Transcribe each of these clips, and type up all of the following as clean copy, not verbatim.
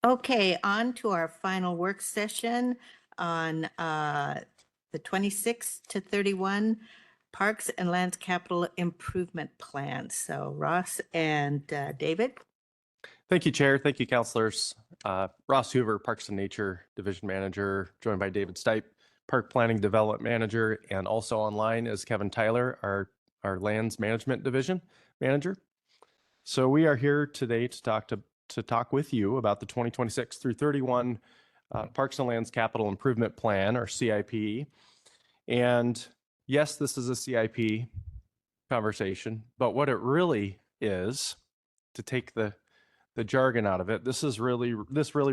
Okay, on to our final work session on the 26 to 31 Parks and Lands Capital Improvement Plan. So Ross and David. Thank you, Chair. Thank you, councilors. Ross Hoover, Parks and Nature Division Manager, joined by David Stipe, Park Planning Development Manager, and also online is Kevin Tyler, our Lands Management Division Manager. So we are here today to talk with you about the 2026 through 31 Parks and Lands Capital Improvement Plan, or CIP. And yes, this is a CIP conversation, but what it really is, to take the jargon out of it, this really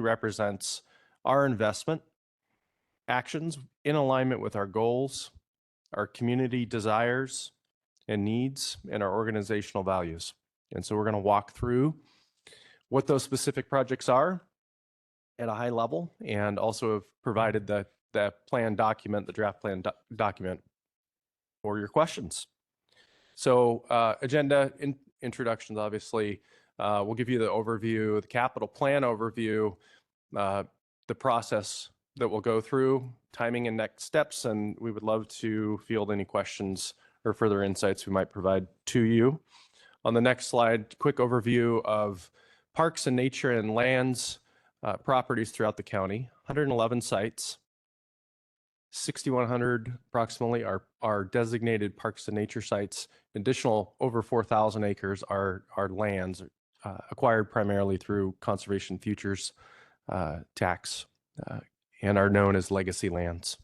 represents our investment actions in alignment with our goals, our community desires and needs, and our organizational values. And so we're going to walk through what those specific projects are at a high level, and also have provided the plan document, the draft plan document, for your questions. So agenda introductions, obviously. We'll give you the overview, the capital plan overview, the process that we'll go through, timing and next steps, and we would love to field any questions or further insights we might provide to you. On the next slide, quick overview of parks and nature and lands properties throughout the county. 111 sites, 6,100 approximately are designated parks and nature sites. Additional over 4,000 acres are lands acquired primarily through conservation futures tax and are known as legacy lands.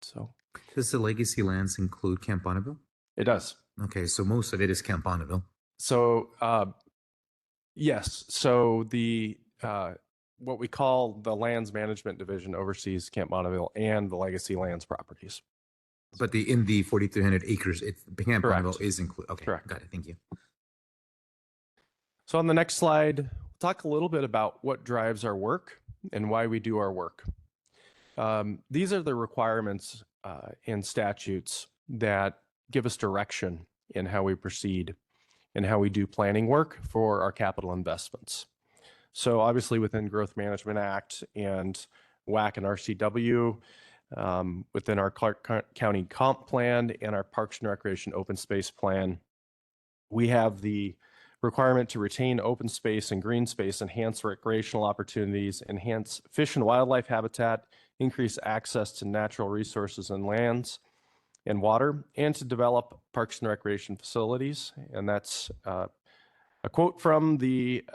So, does the legacy lands include Camp Bonneville? It does. Okay, so most of it is Camp Bonneville. So yes, so the what we call the Lands Management Division oversees Camp Bonneville and the legacy lands properties. But in the 4,300 acres, Camp Correct. Bonneville is included. Okay, correct. Got it. Thank you. So on the next slide, we'll talk a little bit about what drives our work and why we do our work. These are the requirements and statutes that give us direction in how we proceed and how we do planning work for our capital investments. So obviously within Growth Management Act and WAC and RCW, within our Clark County Comp Plan and our Parks and Recreation Open Space Plan, we have the requirement to retain open space and green space, enhance recreational opportunities, enhance fish and wildlife habitat, increase access to natural resources and lands and water, and to develop parks and recreation facilities. And that's a quote from the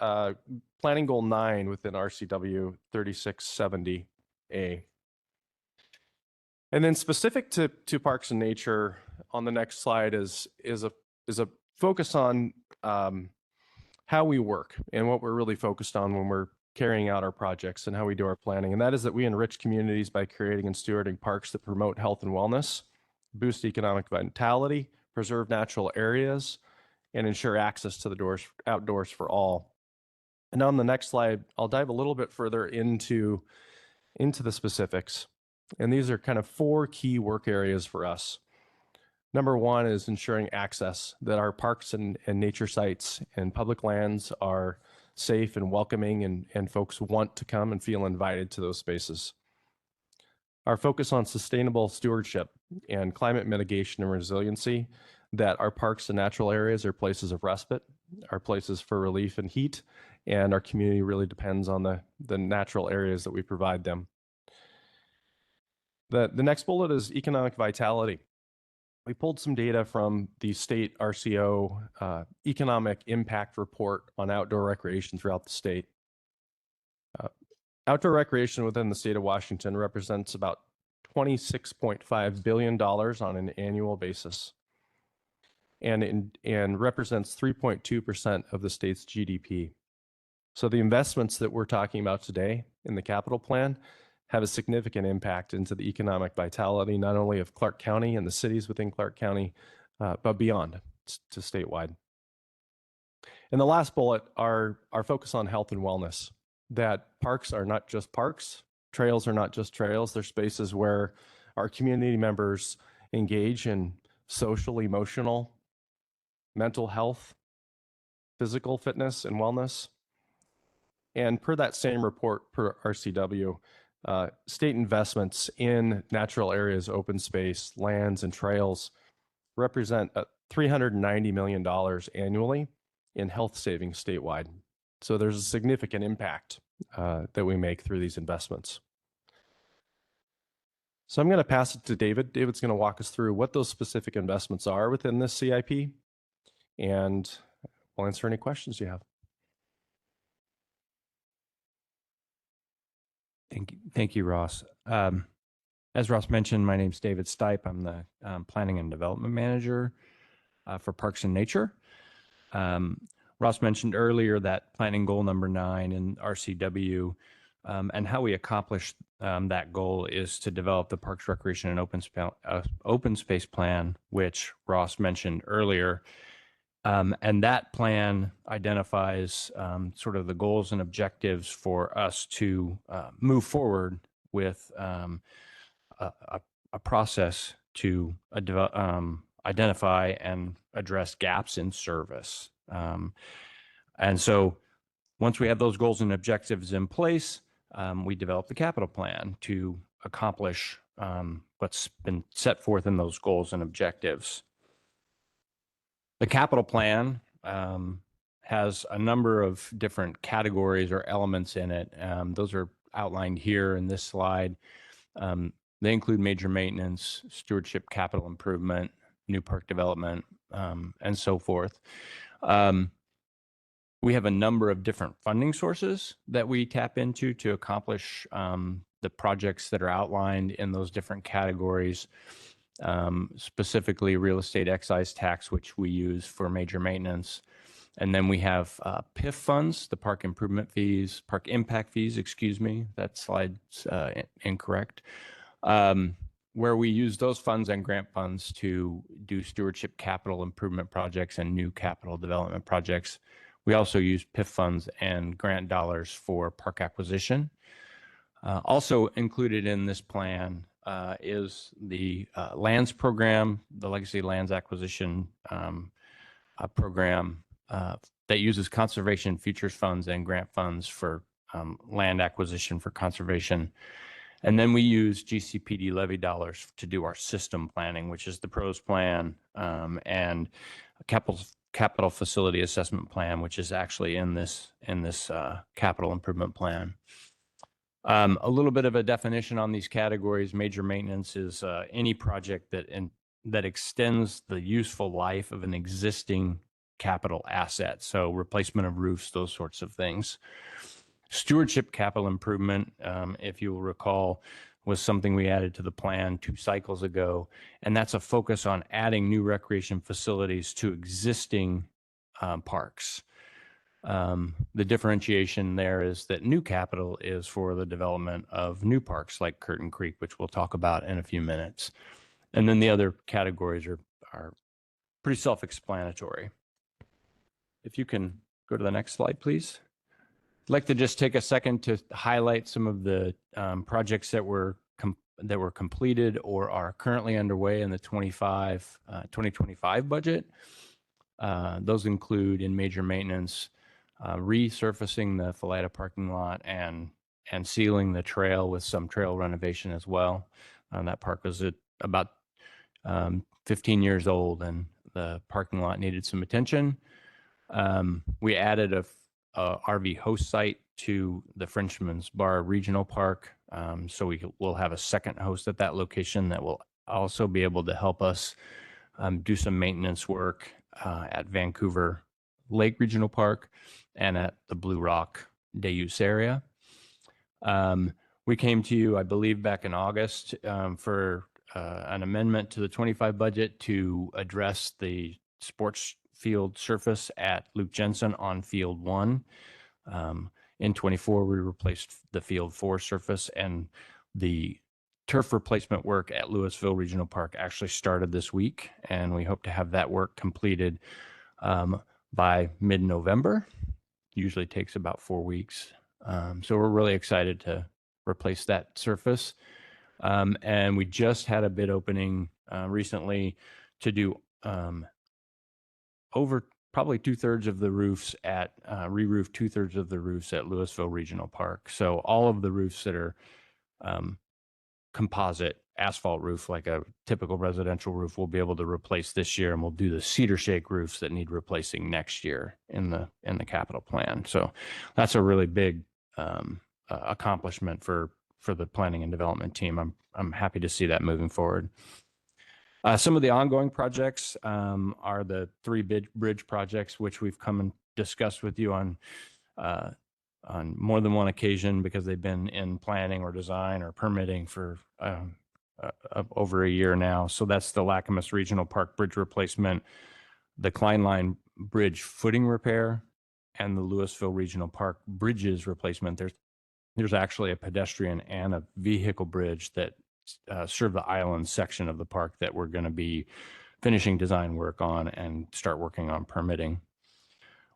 Planning Goal 9 within RCW 3670A. And then specific to parks and nature, on the next slide is a focus on how we work and what we're really focused on when we're carrying out our projects and how we do our planning. And that is that we enrich communities by creating and stewarding parks that promote health and wellness, boost economic vitality, preserve natural areas, and ensure access to the outdoors for all. And on the next slide, I'll dive a little bit further into the specifics. And these are kind of 4 key work areas for us. Number 1 is ensuring access, that our parks and nature sites and public lands are safe and welcoming, and folks want to come and feel invited to those spaces. Our focus on sustainable stewardship and climate mitigation and resiliency, that our parks and natural areas are places of respite, are places for relief and heat, and our community really depends on the natural areas that we provide them. The next bullet is economic vitality. We pulled some data from the state RCO economic impact report on outdoor recreation throughout the state. Outdoor recreation within the state of Washington represents about $26.5 billion on an annual basis, and represents 3.2% of the state's GDP. So the investments that we're talking about today in the capital plan have a significant impact into the economic vitality, not only of Clark County and the cities within Clark County, but beyond to statewide. And the last bullet, our focus on health and wellness, that parks are not just parks, trails are not just trails, they're spaces where our community members engage in social, emotional, mental health, physical fitness and wellness. And per that same report, per RCW, state investments in natural areas, open space, lands, and trails represent $390 million annually in health savings statewide. So there's a significant impact that we make through these investments. So I'm going to pass it to David. David's going to walk us through what those specific investments are within this CIP, and we'll answer any questions you have. Thank you, Ross. As Ross mentioned, my name's David Stipe. I'm the Planning and Development Manager for Parks and Nature. Ross mentioned earlier that planning goal number 9 in RCW, and how we accomplish that goal is to develop the Parks, Recreation, and Open Space Plan, which Ross mentioned earlier. And that plan identifies sort of the goals and objectives for us to move forward with a process to identify and address gaps in service. And so once we have those goals and objectives in place, we develop the capital plan to accomplish what's been set forth in those goals and objectives. The capital plan has a number of different categories or elements in it. Those are outlined here in this slide. They include major maintenance, stewardship, capital improvement, new park development, and so forth. We have a number of different funding sources that we tap into to accomplish the projects that are outlined in those different categories. Specifically real estate excise tax, which we use for major maintenance. And then we have PIF funds, the park improvement fees, park impact fees, excuse me, that slide's incorrect, where we use those funds and grant funds to do stewardship capital improvement projects and new capital development projects. We also use PIF funds and grant dollars for park acquisition. Also included in this plan is the lands program, the Legacy Lands Acquisition program that uses conservation futures funds and grant funds for land acquisition for conservation. And then we use GCPD levy dollars to do our system planning, which is the PROS plan, and capital facility assessment plan, which is actually in this capital improvement plan. A little bit of a definition on these categories. Major maintenance is any project that extends the useful life of an existing capital asset. So replacement of roofs, those sorts of things. Stewardship capital improvement, if you will recall, was something we added to the plan 2 cycles ago. And that's a focus on adding new recreation facilities to existing parks. The differentiation there is that new capital is for the development of new parks like Curtin Creek, which we'll talk about in a few minutes. And then the other categories are pretty self-explanatory. If you can go to the next slide, please. I'd like to just take a second to highlight some of the projects that were completed or are currently underway in the 2025 budget. Those include in major maintenance, resurfacing the Philida parking lot and sealing the trail with some trail renovation as well. That park was at about 15 years old and the parking lot needed some attention. We added a RV host site to the Frenchman's Bar Regional Park. So we'll have a second host at that location that will also be able to help us do some maintenance work at Vancouver Lake Regional Park and at the Blue Rock Day Use area. We came to you, I believe, back in August for an amendment to the 25 budget to address the sports field surface at Luke Jensen on Field 1. In 24, we replaced the Field 4 surface, and the turf replacement work at Louisville Regional Park actually started this week, and we hope to have that work completed by mid-November. Usually takes about 4 weeks. So we're really excited to replace that surface. And we just had a bid opening recently to do probably 2/3 of the roofs at re-roof 2/3 of the roofs at Louisville Regional Park. So all of the roofs that are composite asphalt roof, like a typical residential roof, we'll be able to replace this year, and we'll do the cedar shake roofs that need replacing next year in the capital plan. So that's a really big accomplishment for the planning and development team. I'm happy to see that moving forward. Some of the ongoing projects are the 3 bridge projects, which we've come and discussed with you on more than one occasion because they've been in planning or design or permitting for over a year now. So that's the Lacamas Regional Park Bridge replacement, the Klein Line Bridge footing repair, and the Louisville Regional Park bridges replacement. There's actually a pedestrian and a vehicle bridge that serve the island section of the park that we're going to be finishing design work on and start working on permitting.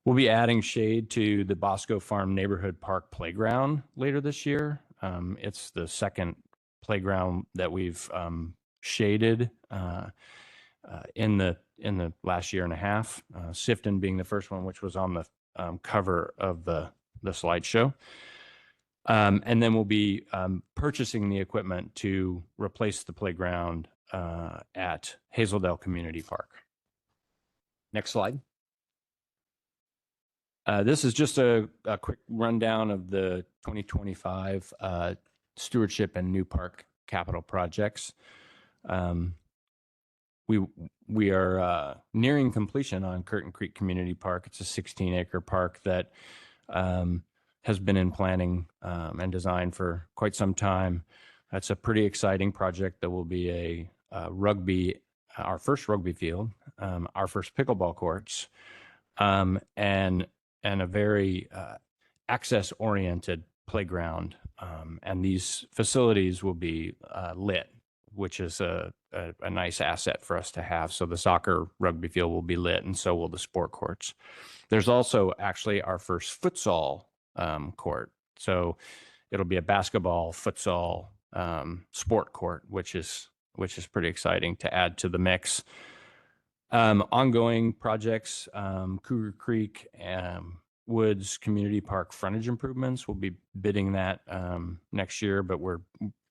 We'll be adding shade to the Bosco Farm Neighborhood Park playground later this year. It's the second playground that we've shaded in the last year and a half. Sifton being the first one, which was on the cover of the slideshow. And then we'll be purchasing the equipment to replace the playground at Hazeldale Community Park. Next slide. This is just a quick rundown of the 2025 stewardship and new park capital projects. We are nearing completion on Curtin Creek Community Park. It's a 16-acre park that has been in planning and design for quite some time. That's a pretty exciting project that will be our first rugby field, our first pickleball courts, and a very access-oriented playground. And these facilities will be lit, which is a nice asset for us to have. So the soccer rugby field will be lit, and so will the sport courts. There's also actually our first futsal court. So it'll be a basketball, futsal sport court, which is pretty exciting to add to the mix. Ongoing projects, Cougar Creek, Woods Community Park frontage improvements. We'll be bidding that next year, but we're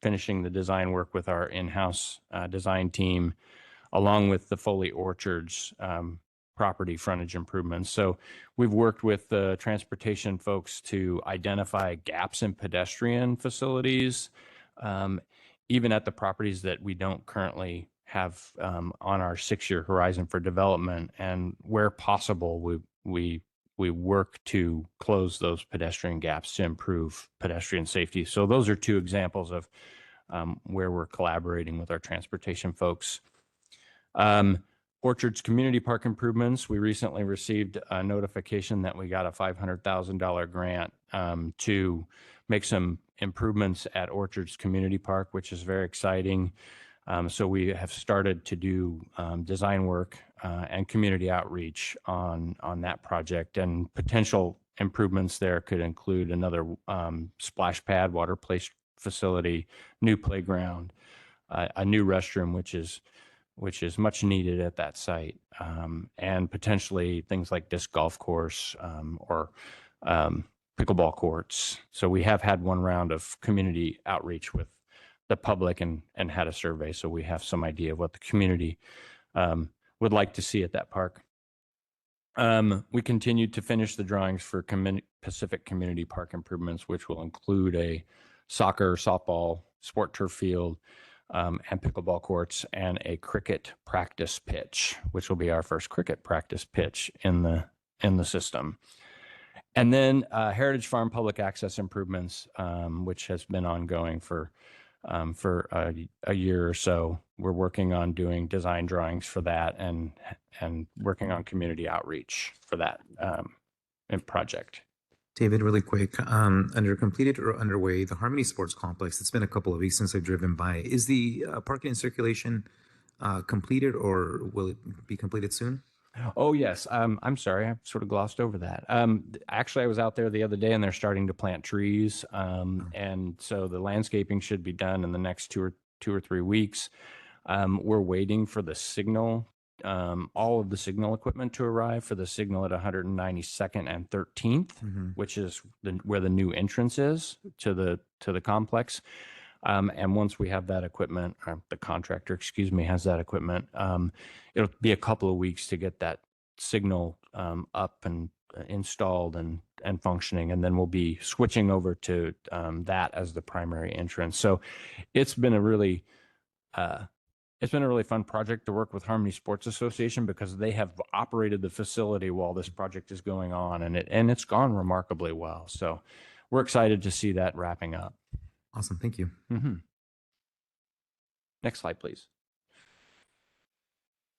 finishing the design work with our in-house design team, along with the Foley Orchards property frontage improvements. So we've worked with the transportation folks to identify gaps in pedestrian facilities, even at the properties that we don't currently have on our 6-year horizon for development. And where possible, we work to close those pedestrian gaps to improve pedestrian safety. So those are 2 examples of where we're collaborating with our transportation folks. Orchards Community Park improvements. We recently received a notification that we got a $500,000 grant to make some improvements at Orchards Community Park, which is very exciting. So we have started to do design work and community outreach on that project, and potential improvements there could include another splash pad, water play facility, new playground, a new restroom, which is much needed at that site, and potentially things like disc golf course or pickleball courts. So we have had 1 round of community outreach with the public and had a survey, so we have some idea of what the community would like to see at that park. We continued to finish the drawings for Pacific Community Park improvements, which will include a soccer, softball, sport turf field, and pickleball courts, and a cricket practice pitch, which will be our first cricket practice pitch in the system. And then Heritage Farm public access improvements, which has been ongoing for a year or so. We're working on doing design drawings for that and working on community outreach for that project. David, really quick, under completed or underway, the Harmony Sports Complex, it's been a couple of weeks since I've driven by. Is the parking and circulation completed, or will it be completed soon? Oh, yes. I'm sorry. I sort of glossed over that. Actually, I was out there the other day and they're starting to plant trees. And so the landscaping should be done in the next two or 3 weeks. We're waiting for the signal all of the signal equipment to arrive for the signal at 192nd and 13th, Mhm. which is where the new entrance is to the complex. And once we have that equipment, or the contractor, excuse me, has that equipment, it'll be a couple of weeks to get that signal up and installed and functioning, and then we'll be switching over to that as the primary entrance. So it's been a really fun project to work with Harmony Sports Association, because they have operated the facility while this project is going on, and it's gone remarkably well. So we're excited to see that wrapping up. Awesome. Thank you. Next slide, please.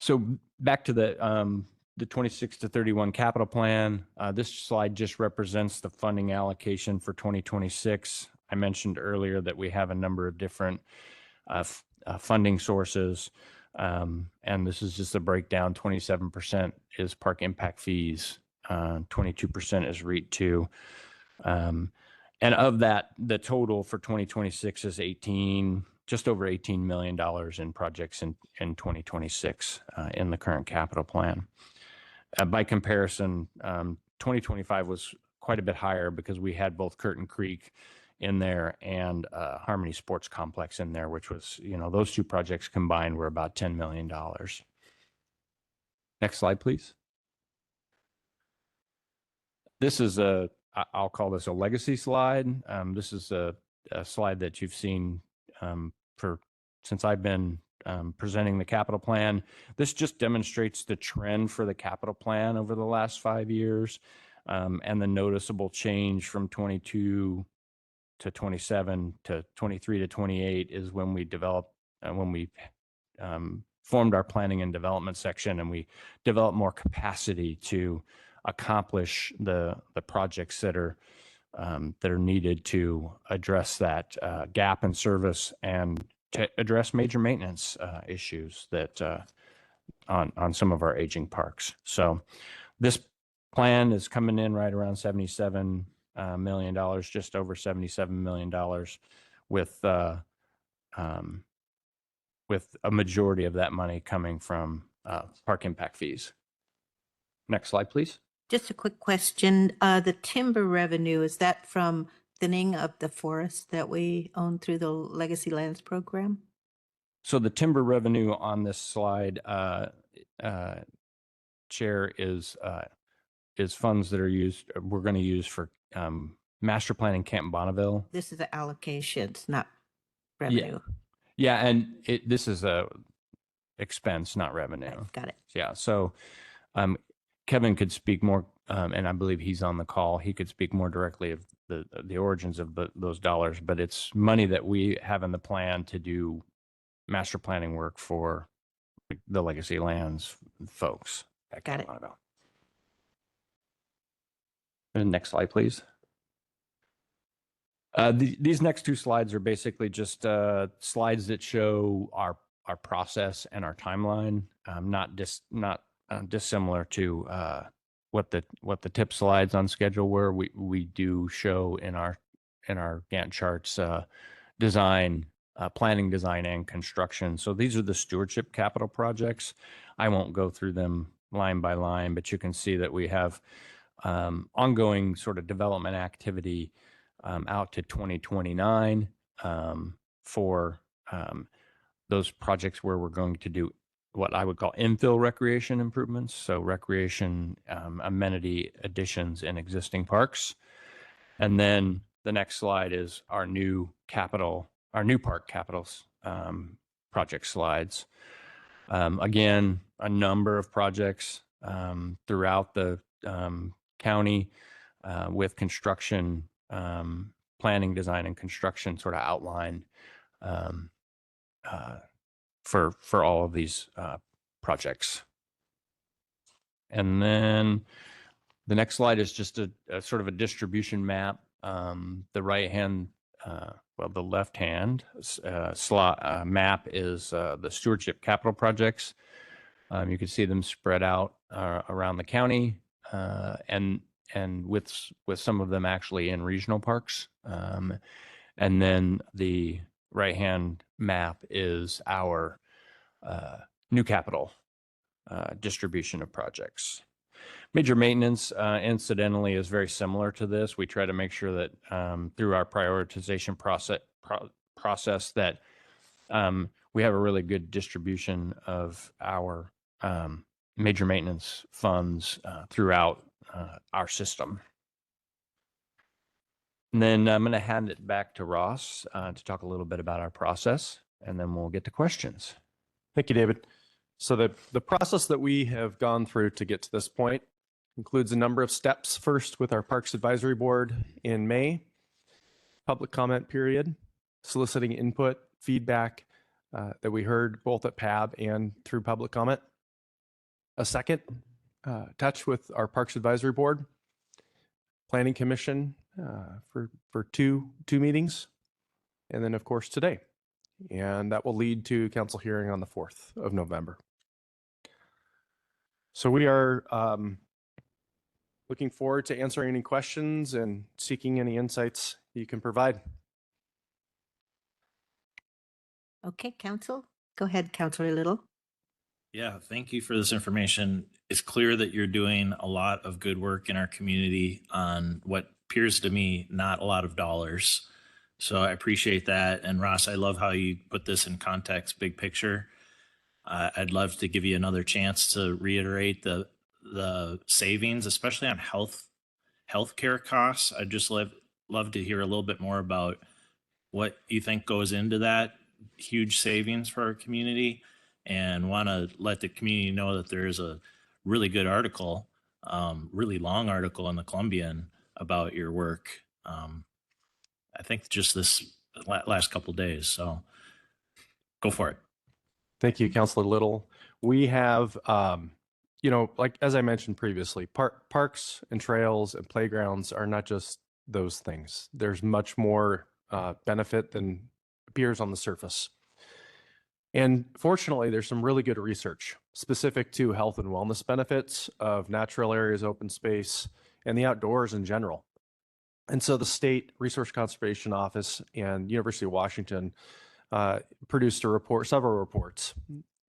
So back to the 26 to 31 capital plan. This slide just represents the funding allocation for 2026. I mentioned earlier that we have a number of different funding sources, and this is just a breakdown. 27% is park impact fees, 22% is REIT 2. And of that, the total for 2026 is just over $18 million in projects in 2026 in the current capital plan. By comparison, 2025 was quite a bit higher because we had both Curtin Creek in there and Harmony Sports Complex in there, which was, those two projects combined were about $10 million. Next slide, please. This is I'll call this a legacy slide. This is a slide that you've seen since I've been presenting the capital plan. This just demonstrates the trend for the capital plan over the last 5 years, and the noticeable change from 22 to 27 to 23 to 28 is when we formed our planning and development section, and we developed more capacity to accomplish the projects that are needed to address that gap in service and to address major maintenance issues that on some of our aging parks. So this plan is coming in right around $77 million, just over $77 million, with a majority of that money coming from park impact fees. Next slide, please. Just a quick question. The timber revenue, is that from thinning of the forest that we own through the Legacy Lands program? So the timber revenue on this slide, Chair, is funds that we're going to use for master planning Camp Bonneville. This is the allocations, not revenue. Yeah, and this is a expense, not revenue. Right, got it. Yeah, so Kevin could speak more, and I believe he's on the call. He could speak more directly of the origins of those dollars, but it's money that we have in the plan to do master planning work for the Legacy Lands folks. Got it. And next slide, please. These next two slides are basically just slides that show our process and our timeline, not dissimilar to what the tip slides on schedule were. We do show in our Gantt charts design, planning, design, and construction. So these are the stewardship capital projects. I won't go through them line by line, but you can see that we have ongoing sort of development activity out to 2029 for those projects where we're going to do what I would call infill recreation improvements. So recreation amenity additions in existing parks. And then the next slide is our new park capitals project slides. Again, a number of projects throughout the county with construction, planning, design, and construction sort of outlined for all of these projects. And then the next slide is just a sort of a distribution map. The the left-hand map is the stewardship capital projects. You can see them spread out around the county, and with some of them actually in regional parks. And then the right-hand map is our new capital distribution of projects. Major maintenance, incidentally, is very similar to this. We try to make sure that through our prioritization process that we have a really good distribution of our major maintenance funds throughout our system. And then I'm going to hand it back to Ross to talk a little bit about our process, and then we'll get to questions. Thank you, David. So the process that we have gone through to get to this point includes a number of steps. First, with our Parks Advisory Board in May, public comment period, soliciting input, feedback that we heard both at PAB and through public comment. A second, touch with our Parks Advisory Board, Planning Commission for two meetings, and then of course today. And that will lead to council hearing on the 4th of November. So we are looking forward to answering any questions and seeking any insights you can provide. Okay, council, go ahead, Councilor Little. Yeah, thank you for this information. It's clear that you're doing a lot of good work in our community on what appears to me not a lot of dollars. So I appreciate that. And Ross, I love how you put this in context, big picture. I'd love to give you another chance to reiterate the savings, especially on healthcare costs. I'd just love to hear a little bit more about what you think goes into that huge savings for our community, and want to let the community know that there is a really good article, really long article in the Columbian about your work. I think just this last couple of days. So go for it. Thank you, Councilor Little. We have, like as I mentioned previously, parks and trails and playgrounds are not just those things. There's much more benefit than appears on the surface. And fortunately, there's some really good research specific to health and wellness benefits of natural areas, open space, and the outdoors in general. And so the State Resource Conservation Office and University of Washington produced several reports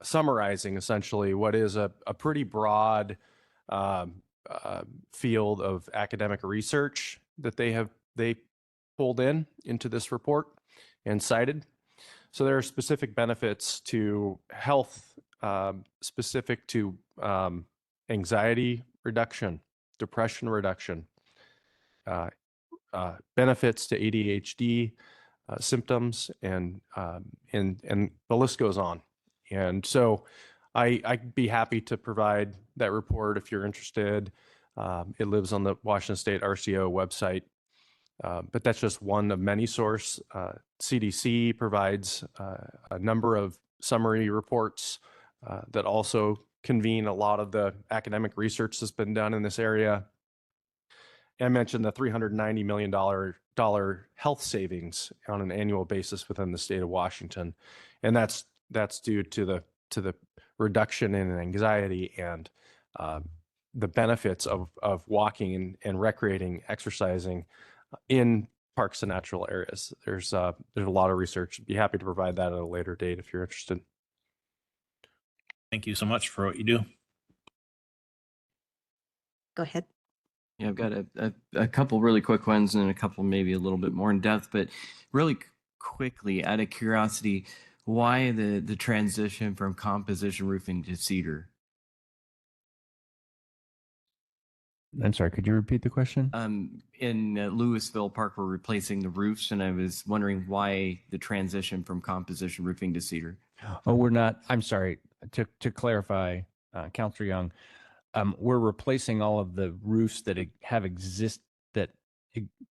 summarizing essentially what is a pretty broad field of academic research that they pulled into this report and cited. So there are specific benefits to health, specific to anxiety reduction, depression reduction, benefits to ADHD symptoms, and the list goes on. And so I'd be happy to provide that report if you're interested. It lives on the Washington State RCO website. But that's just one of many sources. CDC provides a number of summary reports that also convene a lot of the academic research that's been done in this area. I mentioned the $390 million health savings on an annual basis within the state of Washington, and that's due to the reduction in anxiety and the benefits of walking and recreating, exercising in parks and natural areas. There's a lot of research. Be happy to provide that at a later date if you're interested. Thank you so much for what you do. Go ahead. Yeah, I've got a couple really quick ones and a couple maybe a little bit more in depth, but really quickly, out of curiosity, why the transition from composition roofing to cedar? I'm sorry, could you repeat the question? In Louisville Park, we're replacing the roofs, and I was wondering why the transition from composition roofing to cedar. Oh, we're not. I'm sorry. To clarify, Councilor Young, we're replacing all of the roofs that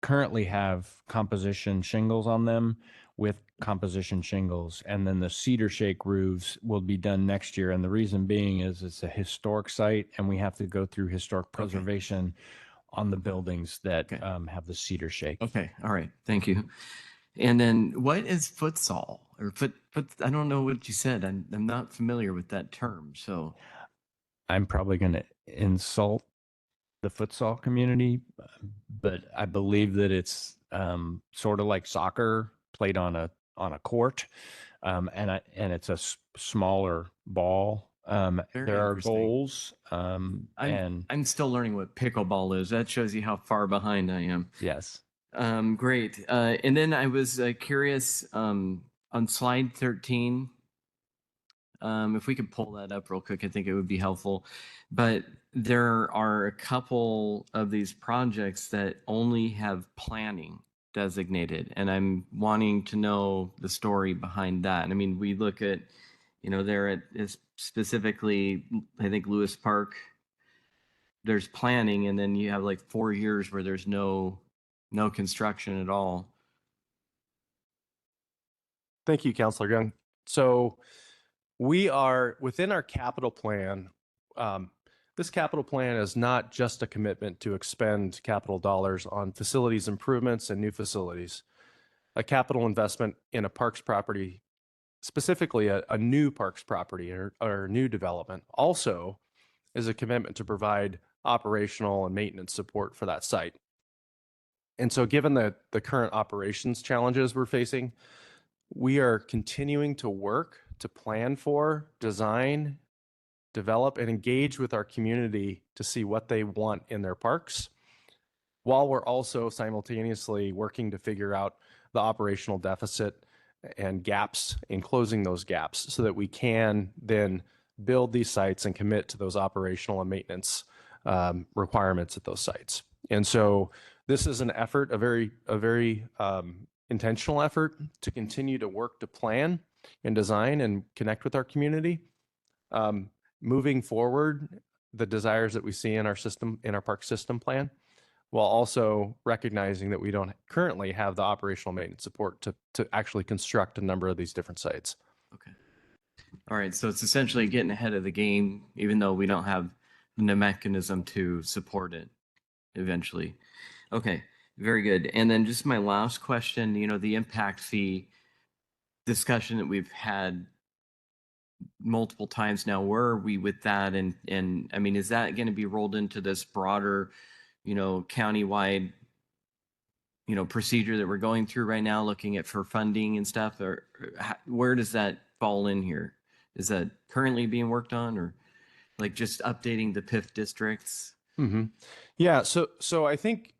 currently have composition shingles on them with composition shingles, and then the cedar shake roofs will be done next year. And the reason being is it's a historic site, and we have to go through historic preservation on the buildings that have the cedar shake. Okay, all right, thank you. And then what is futsal or foot? I don't know what you said. I'm not familiar with that term. So I'm probably going to insult the futsal community, but I believe that it's sort of like soccer played on a court, and it's a smaller ball Very There are interesting. goals, and I'm still learning what pickleball is. That shows you how far behind I am. yes. Great. And then I was curious on slide 13. If we could pull that up real quick, I think it would be helpful. But there are a couple of these projects that only have planning designated, and I'm wanting to know the story behind that. I mean, we look at, there at is specifically, I think Lewis Park. There's planning, and then you have like 4 years where there's no construction at all. Thank you, Councilor Young. So we are within our capital plan. This capital plan is not just a commitment to expend capital dollars on facilities improvements and new facilities. A capital investment in a parks property, specifically a new parks property or new development, also is a commitment to provide operational and maintenance support for that site. And so given the current operations challenges we're facing, we are continuing to work to plan for, design, develop, and engage with our community to see what they want in their parks, while we're also simultaneously working to figure out the operational deficit and gaps in closing those gaps so that we can then build these sites and commit to those operational and maintenance requirements at those sites. And so this is an effort, a very intentional effort to continue to work to plan and design and connect with our community. Moving forward, the desires that we see in our system, in our park system plan, while also recognizing that we don't currently have the operational maintenance support to actually construct a number of these different sites. Okay. All right. So it's essentially getting ahead of the game, even though we don't have the mechanism to support it eventually. Okay. Very good. And then just my last question, the impact fee discussion that we've had multiple times now, where are we with that? And I mean, is that going to be rolled into this broader, countywide, procedure that we're going through right now, looking at for funding and stuff? Or where does that fall in here? Is that currently being worked on, or like just updating the PIF districts? Mm-hmm. Yeah. So I think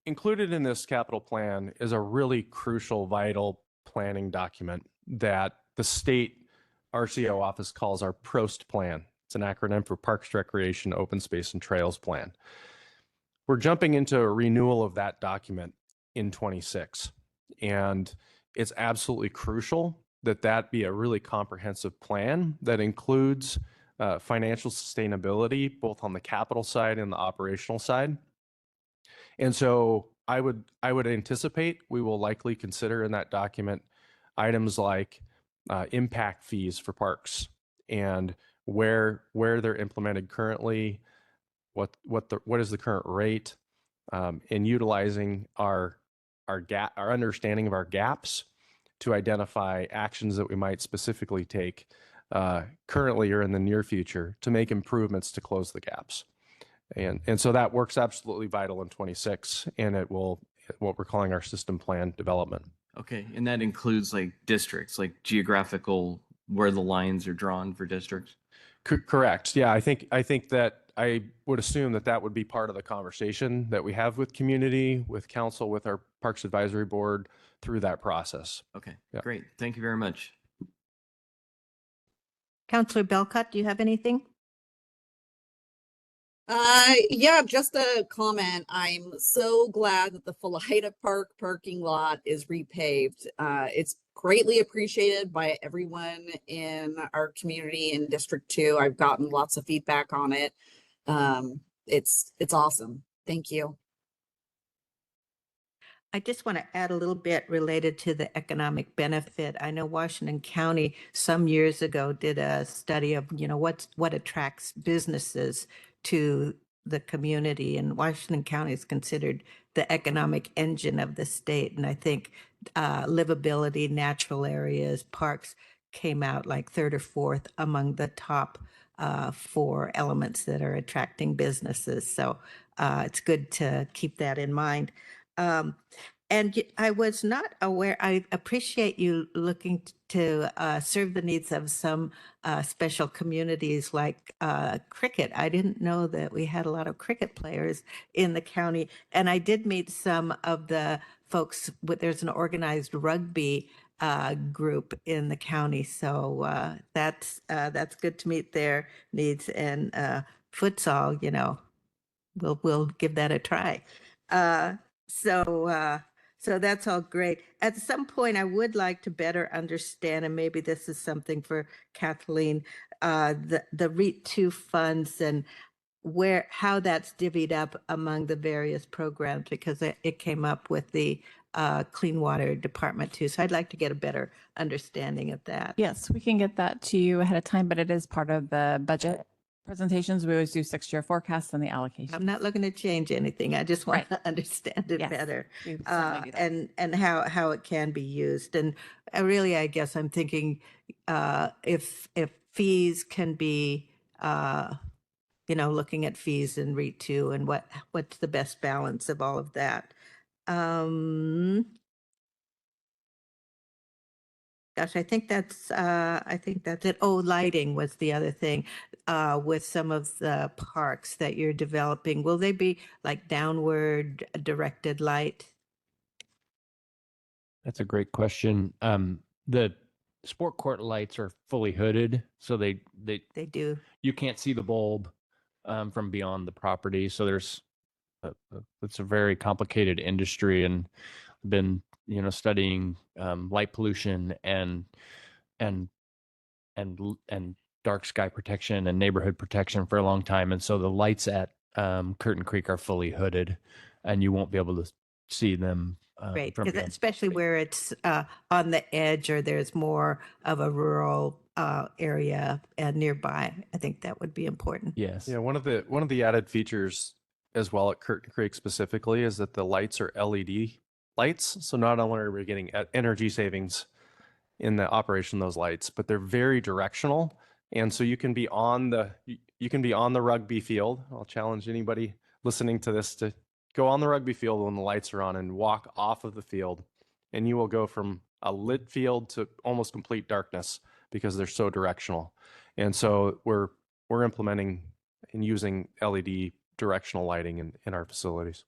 included in this capital plan is a really crucial, vital planning document that the state RCO office calls our PROST plan. It's an acronym for Parks, Recreation, Open Space, and Trails Plan. We're jumping into a renewal of that document in 26, and it's absolutely crucial that that be a really comprehensive plan that includes financial sustainability, both on the capital side and the operational side. And so I would anticipate we will likely consider in that document items like impact fees for parks and where they're implemented currently, what is the current rate, in utilizing our understanding of our gaps to identify actions that we might specifically take currently or in the near future to make improvements to close the gaps. And so that work's absolutely vital in 26, and it will what we're calling our system plan development. Okay, and that includes like districts, like geographical, where the lines are drawn for districts? Correct. Yeah, I think that I would assume that would be part of the conversation that we have with community, with council, with our Parks Advisory Board through that process. Okay, Yeah. great. Thank you very much. Councillor Belcott, do you have anything? Yeah, just a comment. I'm so glad that the Philida Park parking lot is repaved. It's greatly appreciated by everyone in our community in District 2. I've gotten lots of feedback on it. It's awesome. Thank you. I just want to add a little bit related to the economic benefit. I know Washington County some years ago did a study of, what attracts businesses to the community, and Washington County is considered the economic engine of the state. And I think livability, natural areas, parks came out like third or fourth among the top 4 elements that are attracting businesses. So it's good to keep that in mind. And I was not aware, I appreciate you looking to serve the needs of some special communities like cricket. I didn't know that we had a lot of cricket players in the county. And I did meet some of the folks, there's an organized rugby group in the county. So that's good to meet their needs. And futsal, we'll give that a try. So that's all great. At some point, I would like to better understand, and maybe this is something for Kathleen, the REIT 2 funds and how that's divvied up among the various programs, because it came up with the Clean Water Department too. So I'd like to get a better understanding of that. Yes, we can get that to you ahead of time, but it is part of the budget presentations. We always do 6-year forecasts and the allocation. I'm not looking to change anything. I just want Right. to understand it Yes, better. we certainly do that. And how it can be used. And really, I guess I'm thinking if fees can be, looking at fees in REIT 2 and what's the best balance of all of that. Gosh, I think that's it. Oh, lighting was the other thing with some of the parks that you're developing. Will they be like downward directed light? That's a great question. The sport court lights are fully hooded, so they They do. you can't see the bulb from beyond the property. So it's a very complicated industry, and been studying light pollution and dark sky protection and neighborhood protection for a long time. And so the lights at Curtin Creek are fully hooded, and you won't be able to see them. Great, from 'cause beyond the especially property. where it's on the edge or there's more of a rural area nearby. I think that would be important. Yes. Yeah, one of the added features as well at Curtin Creek specifically is that the lights are LED lights. So not only are we getting energy savings in the operation of those lights, but they're very directional. And so you can be on the rugby field. I'll challenge anybody listening to this to go on the rugby field when the lights are on and walk off of the field, and you will go from a lit field to almost complete darkness because they're so directional. And so we're implementing and using LED directional lighting in our facilities.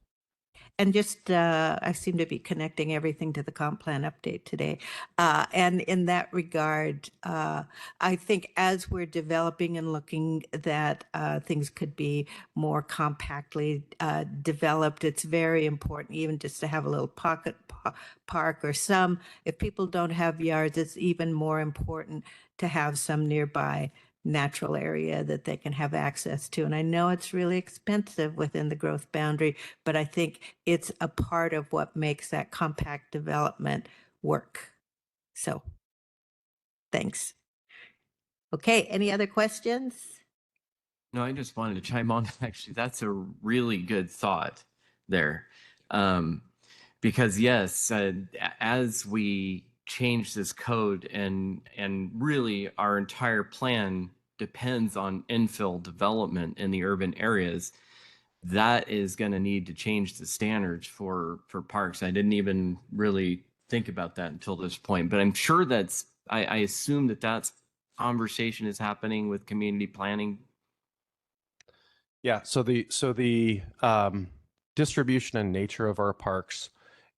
And just, I seem to be connecting everything to the comp plan update today. And in that regard, I think as we're developing and looking that things could be more compactly developed, it's very important even just to have a little pocket park or some, if people don't have yards, it's even more important to have some nearby natural area that they can have access to. And I know it's really expensive within the growth boundary, but I think it's a part of what makes that compact development work. So, thanks. Okay, any other questions? No, I just wanted to chime on. Actually, that's a really good thought there. Because yes, as we change this code and really our entire plan depends on infill development in the urban areas, that is going to need to change the standards for parks. I didn't even really think about that until this point, but I'm sure I assume that's conversation is happening with community planning. Yeah. So the distribution and nature of our parks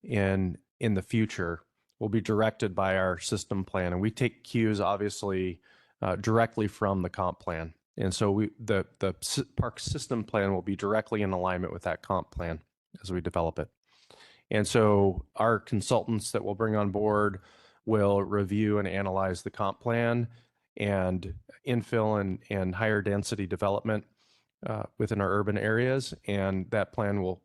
in the future will be directed by our system plan, and we take cues obviously directly from the comp plan. And so the park system plan will be directly in alignment with that comp plan as we develop it. And so our consultants that we'll bring on board will review and analyze the comp plan and infill and higher density development within our urban areas. And that plan will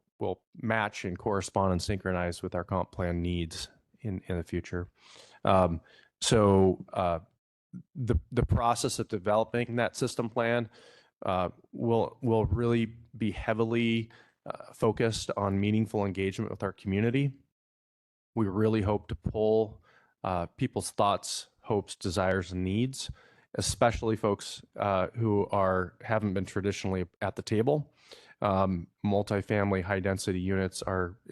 match and correspond and synchronize with our comp plan needs in the future. The process of developing that system plan will really be heavily focused on meaningful engagement with our community. We really hope to pull people's thoughts, hopes, desires, and needs, especially folks who haven't been traditionally at the table. multifamily high density units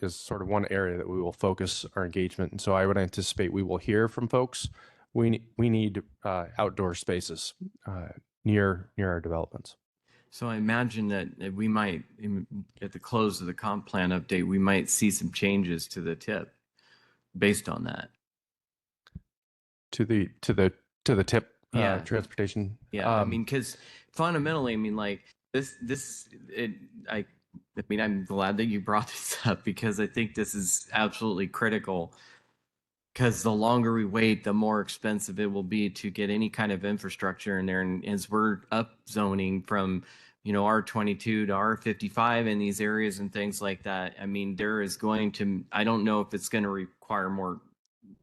is sort of one area that we will focus our engagement. And so I would anticipate we will hear from folks. We need outdoor spaces near our developments. So I imagine that we might, at the close of the comp plan update, we might see some changes to the tip based on that. To the tip Yeah. transportation. Yeah, I mean, because fundamentally, I mean, like I mean, I'm glad that you brought this up because I think this is absolutely critical. Because the longer we wait, the more expensive it will be to get any kind of infrastructure in there. And as we're up zoning from, R22 to R55 in these areas and things like that, I mean, there is going to, I don't know if it's going to require more,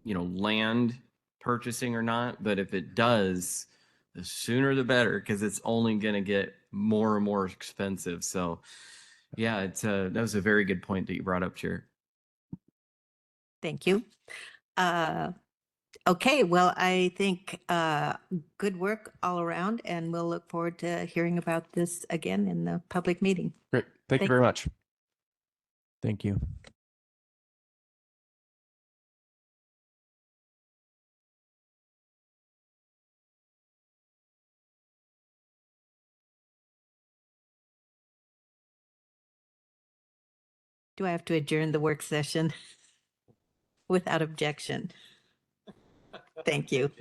land purchasing or not, but if it does, the sooner the better, because it's only going to get more and more expensive. So yeah, that was a very good point that you brought up, Chair. Thank you. Okay, well, I think good work all around, and we'll look forward to hearing about this again in the public meeting. Great. Thank you Thank very you. much. Thank you. Do I have to adjourn the work session without objection? Thank you.